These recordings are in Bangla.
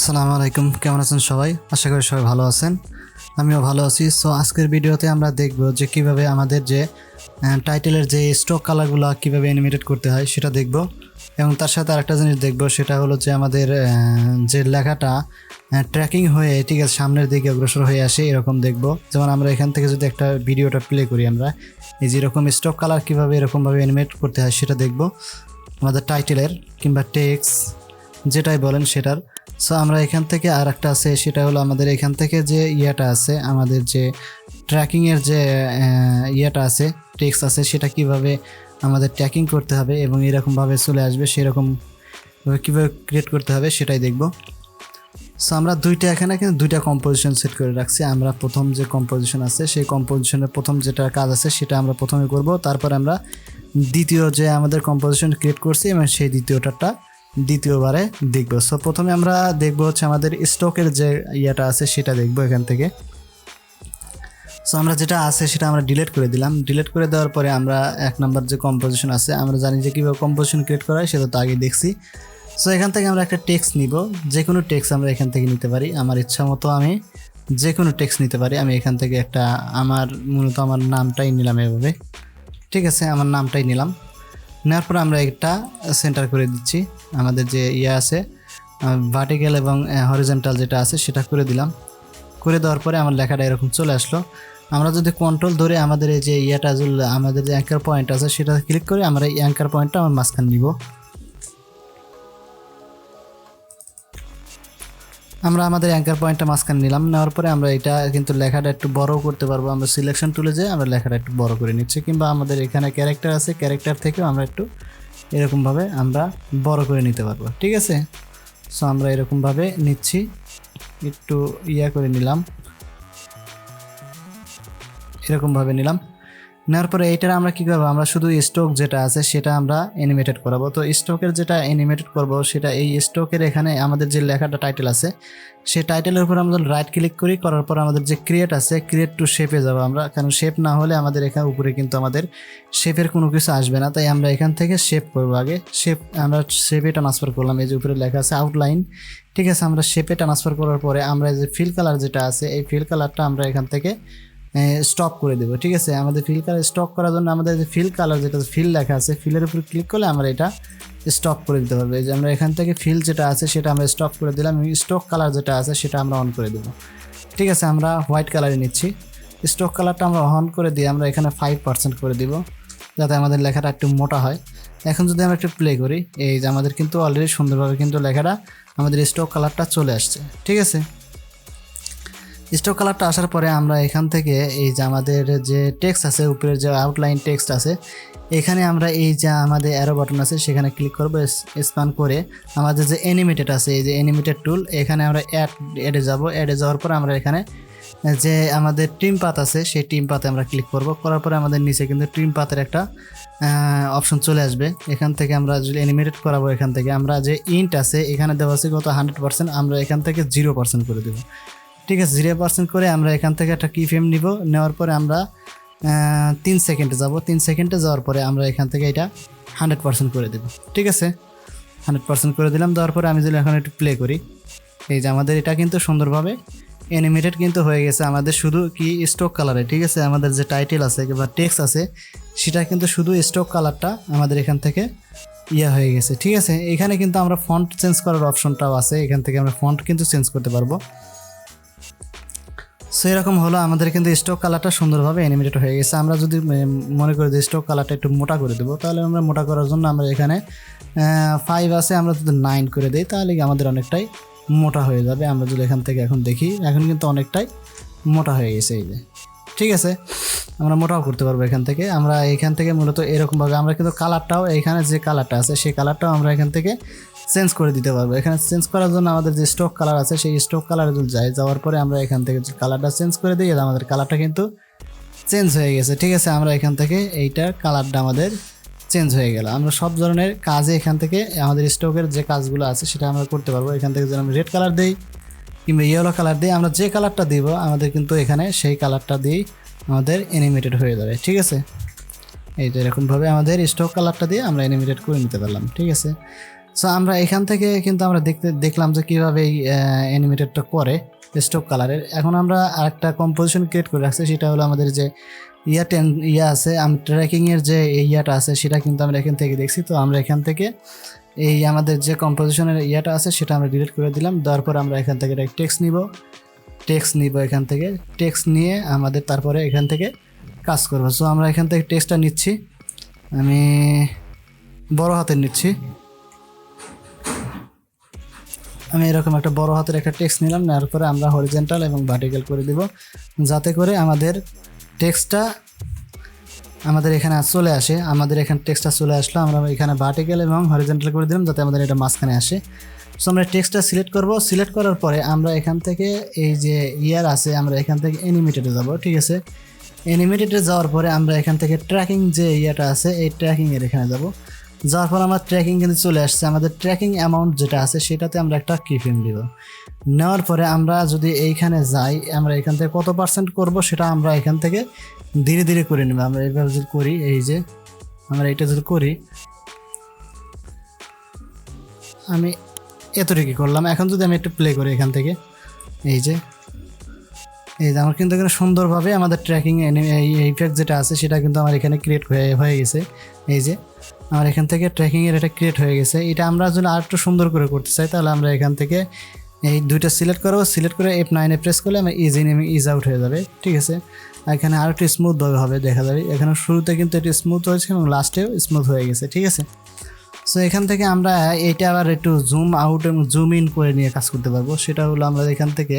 আসসালামু আলাইকুম, কেমন আছেন সবাই? আশা করি সবাই ভালো আছেন। আমিও ভালো আছি। সো আজকের ভিডিওতে আমরা দেখব যে কিভাবে আমাদের যে টাইটেলের যে স্টক কালারগুলো কিভাবে অ্যানিমেটেড করতে হয় সেটা দেখব, এবং তার সাথে আরেকটা জিনিস দেখব, সেটা হলো যে আমাদের যে লেখাটা ট্র্যাকিং হয়ে ঠিক আছে সামনের দিকে অগ্রসর হয়ে আসে এরকম দেখব। যেমন আমরা এখান থেকে যদি একটা ভিডিওটা প্লে করি, আমরা এই যে এরকম স্টক কালার কীভাবে এরকমভাবে অ্যানিমেট করতে হয় সেটা দেখব আমাদের টাইটেলের কিংবা টেক্সট যেটাই বলেন সেটার। সো আমরা এখান থেকে আর একটা আছে, সেটা হলো আমাদের এখান থেকে যে ইয়েটা আছে, আমাদের যে ট্র্যাকিংয়ের যে ইয়েটা আছে, টেক্সট আছে, সেটা কিভাবে আমাদের ট্র্যাকিং করতে হবে এবং এরকমভাবে চলে আসবে সেরকম কীভাবে ক্রিয়েট করতে হবে সেটাই দেখব। সো আমরা এখানে কিন্তু দুইটা কম্পোজিশন সেট করে রাখছি। আমরা প্রথম যে কম্পোজিশন আছে সেই কম্পোজিশনের প্রথম যেটা কাজ আছে সেটা আমরা প্রথমে করব, তারপর আমরা দ্বিতীয় যে আমাদের কম্পোজিশন ক্রিয়েট করছি এবং সেই দ্বিতীয়বারে দেখব। সো প্রথমে আমরা দেখব হচ্ছে আমাদের স্টকের যে ইয়েটা আছে সেটা দেখব এখান থেকে। সো আমরা যেটা আছে সেটা আমরা ডিলিট করে দিলাম। ডিলিট করে দেওয়ার পরে আমরা এক নাম্বার যে কম্পোজিশন আছে, আমরা জানি যে কীভাবে কম্পোজিশন ক্রিয়েট করা হয় সেটা তো আগে দেখছি। সো এখান থেকে আমরা একটা টেক্সট নিব, যে কোনো টেক্সট আমরা এখান থেকে নিতে পারি। আমার ইচ্ছা মতো আমি যে কোনো টেক্সট নিতে পারি। আমি এখান থেকে একটা মূলত আমার নামটাই নিলাম এভাবে, ঠিক আছে, আমার নামটাই নিলাম। নেওয়ার পর আমরা একটা সেন্টার করে দিচ্ছি, আমাদের যে আছে ভার্টিক্যাল এবং হরিজন্টাল যেটা আছে সেটা করে দিলাম। করে দেওয়ার পরে আমার লেখাটা এরকম চলে আসলো। আমরা যদি কন্ট্রোল ধরে আমাদের এই যে আমাদের যে অ্যাঙ্কার পয়েন্ট আছে সেটা ক্লিক করে আমরা এই অ্যাঙ্কার পয়েন্টটা আমার মাঝখানে নিব। আমরা আমাদের অ্যাঙ্কার পয়েন্টটা মাঝখানে নিলাম। নেওয়ার পরে আমরা এটা কিন্তু লেখাটা একটু বড় করতে পারবো। আমরা সিলেকশন টুলে যেয়ে আমরা লেখাটা একটু বড় করে নিচ্ছি, কিংবা আমাদের এখানে ক্যারেক্টার আছে, ক্যারেক্টার থেকেও আমরা একটু এরকমভাবে আমরা বড় করে নিতে পারবো, ঠিক আছে। সো আমরা এরকমভাবে নিচ্ছি, একটু করে নিলাম, এরকমভাবে নিলাম। নেওয়ার পরে এইটার আমরা কী করবো, আমরা শুধু স্টক যেটা আছে সেটা আমরা অ্যানিমেটেড করাবো। তো স্টকের যেটা অ্যানিমেটেড করবো সেটা এই স্টকের এখানে আমাদের যে লেখাটা টাইটেল আছে সেই টাইটেলের উপর আমরা রাইট ক্লিক করার পর আমাদের যে ক্রিয়েট আছে, ক্রিয়েট টু শেপে যাবো আমরা, কারণ শেপ না হলে আমাদের এখানে উপরে কিন্তু আমাদের শেপের কোনো কিছু আসবে না। তাই আমরা এখান থেকে শেপ করবো আগে। আমরা শেপে ট্রান্সফার করলাম, এই যে উপরে লেখা আছে আউটলাইন, ঠিক আছে। আমরা শেপে ট্রান্সফার করার পরে আমরা যে ফিল কালার যেটা আছে এই ফিল কালারটা আমরা এখান থেকে স্টপ করে দেবো, ঠিক আছে। আমাদের ফিল কালার স্টপ করার জন্য আমাদের যে ফিল কালার যেটা ফিল লেখা আছে, ফিলের উপর ক্লিক করলে আমরা এটা স্টপ করে দিতে পারবো। এই যে আমরা এখান থেকে ফিল যেটা আছে সেটা আমরা স্টপ করে দিলাম, স্টক কালার যেটা আছে সেটা আমরা অন করে দেবো, ঠিক আছে। আমরা হোয়াইট কালারে নিচ্ছি। স্টক কালারটা আমরা অন করে দিয়ে আমরা এখানে 5% করে দিব, যাতে আমাদের লেখাটা একটু মোটা হয়। এখন যদি আমরা একটু প্লে করি, এই যে আমাদের কিন্তু অলরেডি সুন্দরভাবে কিন্তু লেখাটা আমাদের স্টক কালারটা চলে আসছে, ঠিক আছে। স্টক কালারটা আসার পরে আমরা এখান থেকে এই যে আমাদের যে টেক্সট আছে, উপরের যে আউটলাইন টেক্সট আছে, এখানে আমরা এই যে আমাদের অ্যারো বাটন আছে সেখানে ক্লিক করবো। স্প্যান করে আমাদের যে অ্যানিমেটেড আছে, এই যে অ্যানিমেটেড টুল, এখানে আমরা অ্যাডে যাওয়ার পর আমরা এখানে যে আমাদের ট্রিম পাথ আছে সেই ট্রিম পাথে আমরা ক্লিক করার পরে আমাদের নিচে কিন্তু ট্রিম পাথের একটা অপশন চলে আসবে। এখান থেকে আমরা যদি অ্যানিমেটেড করাবো, এখান থেকে আমরা যে ইন্ট আছে এখানে দেওয়া আছে কত 100%, আমরা এখান থেকে 0% করে দেবো, ঠিক আছে। 0% করে আমরা এখান থেকে একটা কি ফ্রেম নিব। নেওয়ার পরে আমরা 3 সেকেন্ডে যাব। 3 সেকেন্ডে যাওয়ার পরে আমরা এখান থেকে এটা 100% করে দেব, ঠিক আছে। 100% করে দিলাম। দেওয়ার পরে আমি যদি এখন একটু প্লে করি, এই যে আমাদের এটা কিন্তু সুন্দরভাবে অ্যানিমেটেড কিন্তু হয়ে গেছে। আমাদের শুধু কি স্টক কালারে, ঠিক আছে, আমাদের যে টাইটেল আছে কিংবা টেক্সট আছে সেটা কিন্তু শুধু স্টক কালারটা আমাদের এখান থেকে হয়ে গেছে, ঠিক আছে। এখানে কিন্তু আমরা ফন্ট চেঞ্জ করার অপশনটাও আছে, এখান থেকে আমরা ফন্ট কিন্তু চেঞ্জ করতে পারবো। সো এরকম হলো আমাদের কিন্তু স্টক কালারটা সুন্দরভাবে অ্যানিমেটেড হয়ে গেছে। আমরা যদি মনে করি যে স্টক কালারটা একটু মোটা করে দেবো, তাহলে আমরা মোটা করার জন্য আমরা এখানে 5 আছে, আমরা যদি 9 করে দিই তাহলে আমাদের অনেকটাই মোটা হয়ে যাবে। আমরা যদি এখান থেকে এখন দেখি, এখন কিন্তু অনেকটাই মোটা হয়ে গেছে, এই যে, ঠিক আছে। আমরা মোটাও করতে পারবো এখান থেকে। আমরা এখান থেকে মূলত এরকমভাবে আমরা কিন্তু কালারটাও, এখানে যে কালারটা আছে সেই কালারটাও আমরা এখান থেকে চেঞ্জ করে দিতে পারবো। এখানে চেঞ্জ করার জন্য আমাদের যে স্টক কালার আছে সেই স্টক কালারে যদি যাওয়ার পরে আমরা এখান থেকে যে কালারটা চেঞ্জ করে দিই, আমাদের কালারটা কিন্তু চেঞ্জ হয়ে গেছে, ঠিক আছে। আমরা এখান থেকে এইটার কালারটা আমাদের চেঞ্জ হয়ে গেল। আমরা সব ধরনের কাজে এখান থেকে আমাদের স্টকের যে কাজগুলো আছে সেটা আমরা করতে পারবো। এখান থেকে যদি আমরা রেড কালার দিই কিংবা ইয়েলো কালার দিই, আমরা যে কালারটা দিব আমাদের কিন্তু এখানে সেই কালারটা দিয়েই আমাদের অ্যানিমেটেড হয়ে যাবে, ঠিক আছে। এই তো এরকমভাবে আমাদের স্টক কালারটা দিয়ে আমরা অ্যানিমেটেড করে নিতে পারলাম, ঠিক আছে। সো আমরা এখান থেকে কিন্তু আমরা দেখলাম যে কীভাবে এই অ্যানিমেটেডটা করে স্টক কালারের। এখন আমরা আরেকটা কম্পোজিশন ক্রিয়েট করে রাখছি, সেটা হলো আমাদের যে ইয়া আছে ট্র্যাকিংয়ের যে ইয়াটা আছে সেটা কিন্তু আমরা এখান থেকে দেখছি। তো আমরা এখান থেকে এই আমাদের যে কম্পোজিশনের ইয়াটা আছে সেটা আমরা ডিলিট করে দিলাম। দেওয়ার পর আমরা এখান থেকে টেক্সট নিব এখান থেকে টেক্সট নিয়ে আমাদের তারপরে এখান থেকে কাজ করবো। সো আমরা এখান থেকে টেক্সটটা নিচ্ছি, আমি বড় হাতের নিচ্ছি, আমি এরকম একটা বড় হাতের একটা টেক্সট নিলাম। নেওয়ার পরে আমরা হরিজেন্টাল এবং ভার্টিক্যাল করে দিব, যাতে করে আমাদের টেক্সটটা আমাদের এখানে চলে আসে। আমাদের এখানে টেক্সটটা চলে আসলো, আমরা এখানে ভার্টিক্যাল এবং হরিজেন্টাল করে দিলাম যাতে আমাদের এটা মাঝখানে আসে। সো আমরা টেক্সটটা সিলেক্ট করব। সিলেক্ট করার পরে আমরা এখান থেকে এই যে ইয়ার আছে আমরা এখান থেকে অ্যানিমেটেডে যাব। ঠিক আছে, অ্যানিমেটেডে যাওয়ার পরে আমরা এখান থেকে ট্র্যাকিং যে ইয়াটা আছে এই ট্র্যাকিংয়ের এখানে যাব। যাওয়ার পর আমার ট্র্যাকিং কিন্তু চলে আসছে। আমাদের ট্র্যাকিং অ্যামাউন্ট যেটা আছে সেটাতে আমরা একটা কিফ্রেম দিব। নেওয়ার পরে আমরা যদি এইখানে যাই, আমরা এখান থেকে কত পার্সেন্ট করব সেটা আমরা এখান থেকে ধীরে ধীরে করে নেব। আমরা এইভাবে যদি করি, এই যে আমরা এটা যদি করি, আমি এতটুকু করলাম। এখন যদি আমি একটু প্লে করি এখান থেকে, এই যে আমার কিন্তু এখানে সুন্দরভাবে আমাদের ট্র্যাকিং ইফেক্ট যেটা আছে সেটা কিন্তু আমার এখানে ক্রিয়েট হয়ে গেছে। এই যে আমার এখান থেকে ট্র্যাকিংয়ের এটা ক্রিয়েট হয়ে গেছে। এটা আমরা যদি আর একটু সুন্দর করে করতে চাই তাহলে আমরা এখান থেকে এই দুইটা সিলেক্ট করবো। সিলেক্ট করে F9 প্রেস করলে আমার ইজ ইন এবং ইজ আউট হয়ে যাবে। ঠিক আছে, এখানে আর একটু স্মুথভাবে হবে দেখা যাবে। এখানে শুরুতে কিন্তু এটি স্মুথ হয়েছে এবং লাস্টেও স্মুথ হয়ে গেছে। ঠিক আছে, সো এখান থেকে আমরা এইটা আবার একটু জুম আউট এবং জুম ইন করে নিয়ে কাজ করতে পারবো। সেটা হলো আমরা এখান থেকে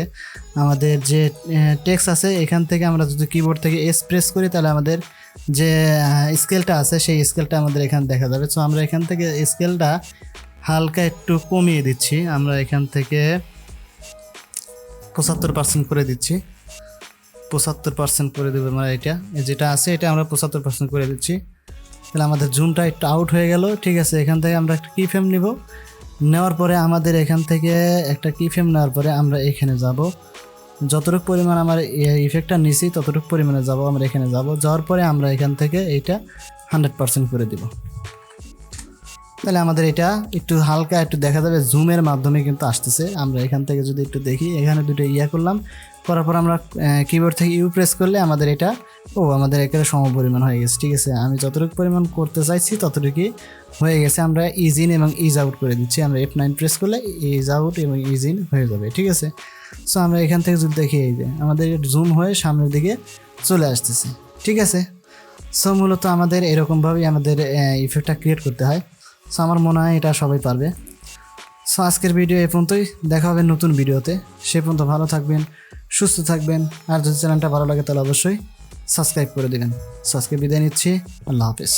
আমাদের যে টেক্সট আছে এখান থেকে আমরা যদি কিবোর্ড থেকে এস প্রেস করি তাহলে আমাদের যে স্কেলটা আছে সেই স্কেলটা আমাদের এখানে দেখা যাবে। সো আমরা এখান থেকে স্কেলটা হালকা একটু কমিয়ে দিচ্ছি, আমরা এখান থেকে 75% করে দিচ্ছি। 75% করে দেবো আমরা, এটা যেটা আছে এটা আমরা 75% করে দিচ্ছি। তাহলে আমাদের জুমটা একটু আউট হয়ে গেল। ঠিক আছে, এখান থেকে আমরা একটা কি ফ্রেম নিব। নেওয়ার পরে আমাদের এখান থেকে একটা কি ফ্রেম নেওয়ার পরে আমরা এখানে যাব, যতটুকু পরিমাণ আমার ইফেক্টটা নিছি ততটুকু পরিমাণে যাব। আমরা এখানে যাওয়ার পরে আমরা এখান থেকে এইটা 100% করে দিব। তাহলে আমাদের এটা একটু হালকা একটু দেখা যাবে জুমের মাধ্যমে কিন্তু আসতেছে। আমরা এখান থেকে যদি একটু দেখি, এখানে দুটো করলাম, করার পর আমরা কিবোর্ড থেকে ইউ প্রেস করলে আমাদের এটা আমাদের একেবারে সম পরিমাণ হয়ে গেছে। ঠিক আছে, আমি যতটুকু পরিমাণ করতে চাইছি ততটুকুই হয়ে গেছে। আমরা ইজ ইন এবং ইজ আউট করে দিচ্ছি। আমরা F9 প্রেস করলে ইজ আউট এবং ইজ ইন হয়ে যাবে। ঠিক আছে, সো আমরা এখান থেকে যদি দেখি এই যে আমাদের জুম হয়ে সামনের দিকে চলে আসতেছে। ঠিক আছে, সো মূলত আমাদের এরকমভাবেই আমাদের ইফেক্টটা ক্রিয়েট করতে হয়। সো আমার মনে হয় এটা সবাই পারবে। সো আজকের ভিডিও এই পর্যন্তই, দেখা হবে নতুন ভিডিওতে। সে পর্যন্ত ভালো থাকবেন, সুস্থ থাকবেন। আর যদি চ্যানেলটা ভালো লাগে তাহলে অবশ্যই সাবস্ক্রাইব করে দেবেন। সো আজকে বিদায় নিচ্ছি, আল্লাহ হাফেজ।